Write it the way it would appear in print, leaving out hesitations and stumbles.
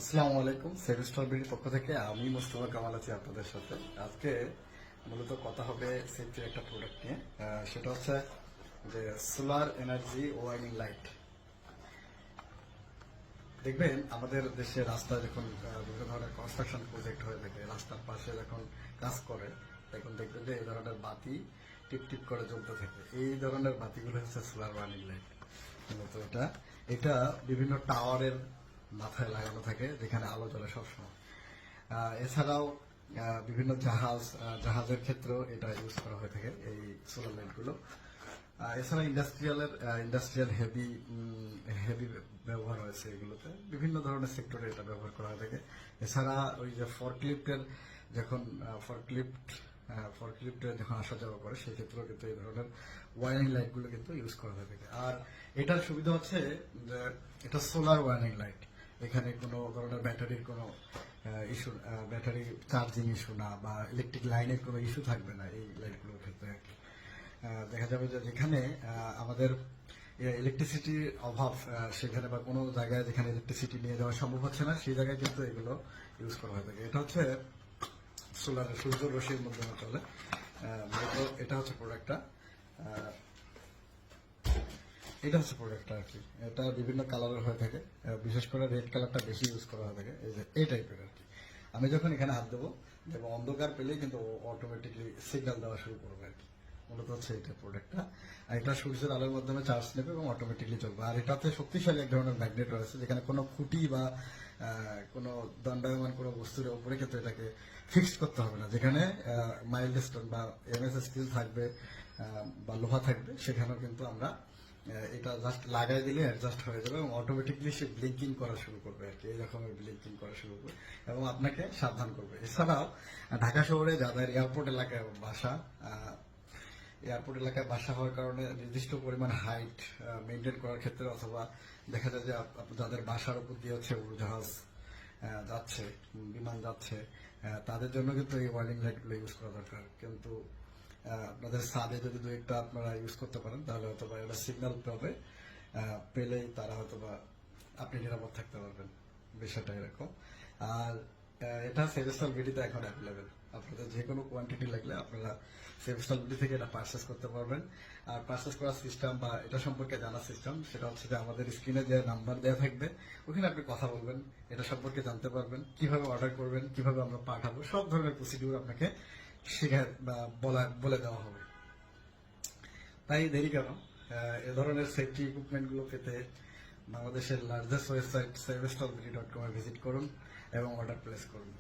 আসসালামু আলাইকুম। সেভিস্টলবির পক্ষ থেকে আমি মোস্তফা কামাল আছি আপনাদের সাথে। আজকে মূলত কথা হবে সেফটির একটা প্রোডাক্ট নিয়ে। সেটা হচ্ছে যে সোলার এনার্জি ওয়ার্নিং লাইট। দেখবেন আমাদের দেশে রাস্তা যখন বিভিন্ন ধরনের কনস্ট্রাকশন প্রজেক্ট হয়ে থাকে, রাস্তার পাশে যখন কাজ করে, তখন দেখবেন যে এই ধরনের বাতি টিপ টিপ করে জ্বলতে থাকে। এই ধরনের বাতিগুলো হচ্ছে সোলার ওয়ার্নিং লাইট। মূলত এটা এটা বিভিন্ন টাওয়ারের মাথায় লাগানো থাকে, যেখানে আলো জ্বলে সবসময়। এছাড়াও বিভিন্ন জাহাজের ক্ষেত্রেও এটা ইউজ করা হয়ে থাকে, এই সোলার লাইটগুলো। এছাড়া ইন্ডাস্ট্রিয়াল হেভি হেভি ব্যবহার হয়েছে এগুলোতে, বিভিন্ন ধরনের সেক্টরে এটা ব্যবহার করা হয়ে থাকে। এছাড়া ওই যে যখন ফরক্লিফটে যখন আসা যাওয়া করে, সেই ক্ষেত্রেও কিন্তু এই ধরনের ওয়ারিং লাইটগুলো কিন্তু ইউজ করা হয়ে থাকে। আর এটার সুবিধা হচ্ছে যে এটা সোলার ওয়ারিং লাইট। এখানে কোনো ধরনের ব্যাটারির কোনো ইস্যু, ব্যাটারি চার্জিং ইস্যু না, বা ইলেকট্রিক লাইনের কোনো ইস্যু থাকবে না এই লাইটগুলোর ক্ষেত্রে আর কি। দেখা যাবে যে যেখানে আমাদের ইলেকট্রিসিটির অভাব, সেখানে বা কোনো জায়গায় যেখানে ইলেকট্রিসিটি নিয়ে যাওয়া সম্ভব হচ্ছে না, সেই জায়গায় কিন্তু এগুলো ইউজ করা হয়ে থাকে। এটা হচ্ছে সূর্য রশ্মির মাধ্যমে চলে। মূলত এটা হচ্ছে প্রোডাক্টটা। এটা হচ্ছে প্রোডাক্টটা আর কি। এটা বিভিন্ন কালারের হয়ে থাকে, বিশেষ করে রেড কালারটা বেশি ইউজ করা হয়ে থাকে। এই যে এই টাইপের আর কি। আমি যখন এখানে হাত দেবো, দেখবো অন্ধকার পেলেই কিন্তু অটোমেটিকলি সিগন্যাল দেওয়া শুরু করবে আর কি। মূলত হচ্ছে এটা প্রোডাক্টটা। আর এটা সূর্যের আলোর মাধ্যমে চার্জ নেবে এবং অটোমেটিকলি চলবে। আর এটাতে শক্তিশালী এক ধরনের ম্যাগনেট রয়েছে, যেখানে কোনো খুঁটি বা কোনো দণ্ডায়মান কোনো বস্তুর উপরে কিন্তু এটাকে ফিক্সড করতে হবে না। যেখানে মাইল্ড স্টোন বা এমএস স্টিল থাকবে বা লোহা থাকবে, সেখানেও কিন্তু আমরা এটা জাস্ট লাগাই দিলে অ্যাডজাস্ট হয়ে যাবে এবং অটোমেটিকলি সে ব্লিঙ্কিং করা শুরু করবে আর কি। এই রকমের ব্লিঙ্কিং করা শুরু করবে এবং আপনাকে সাবধান করবে। এছাড়াও ঢাকা শহরে যাদের এয়ারপোর্ট এলাকায় বাসা হওয়ার কারণে নির্দিষ্ট পরিমাণ হাইট মেনটেন করার ক্ষেত্রে, অথবা দেখা যায় যে যাদের বাসার উপর দিয়ে হচ্ছে উড়োজাহাজ যাচ্ছে, বিমান যাচ্ছে, তাদের জন্য কিন্তু এই ওয়ার্নিং লাইটগুলো ইউজ করা দরকার। কিন্তু আপনাদের ছাদে যদি দু একটা আপনারা ইউজ করতে পারেন, তাহলে হয়তো বা এটা সিগন্যাল পাবে, পেলেই তারা হয়তো বা আপনি নিরাপদ থাকতে পারবেন। বিষয়টা এরকম। আর এটা সেভিস্টাল বিডিতে এখন অ্যাভেলেবেল। আপনাদের যে কোনো কোয়ান্টিটি লাগলে আপনারা সেভিস্টাল বিডি থেকে এটা পারচেস করতে পারবেন। আর পারচেস করার সিস্টেম বা এটা সম্পর্কে জানার সিস্টেম, সেটা হচ্ছে যে আমাদের স্ক্রিনে যে নাম্বার দেওয়া থাকবে, ওখানে আপনি কথা বলবেন, এটা সম্পর্কে জানতে পারবেন, কিভাবে অর্ডার করবেন, কিভাবে আমরা পাঠাবো, সব ধরনের প্রসিডিউর আপনাকে শেখার বা বলে দেওয়া হবে। তাই দেরি কেন? এ ধরনের সেফটি ইকুইপমেন্টগুলো পেতে বাংলাদেশের লার্জেস্ট ওয়েবসাইট sevestolbidi.com ভিজিট করুন এবং অর্ডার প্লেস করুন।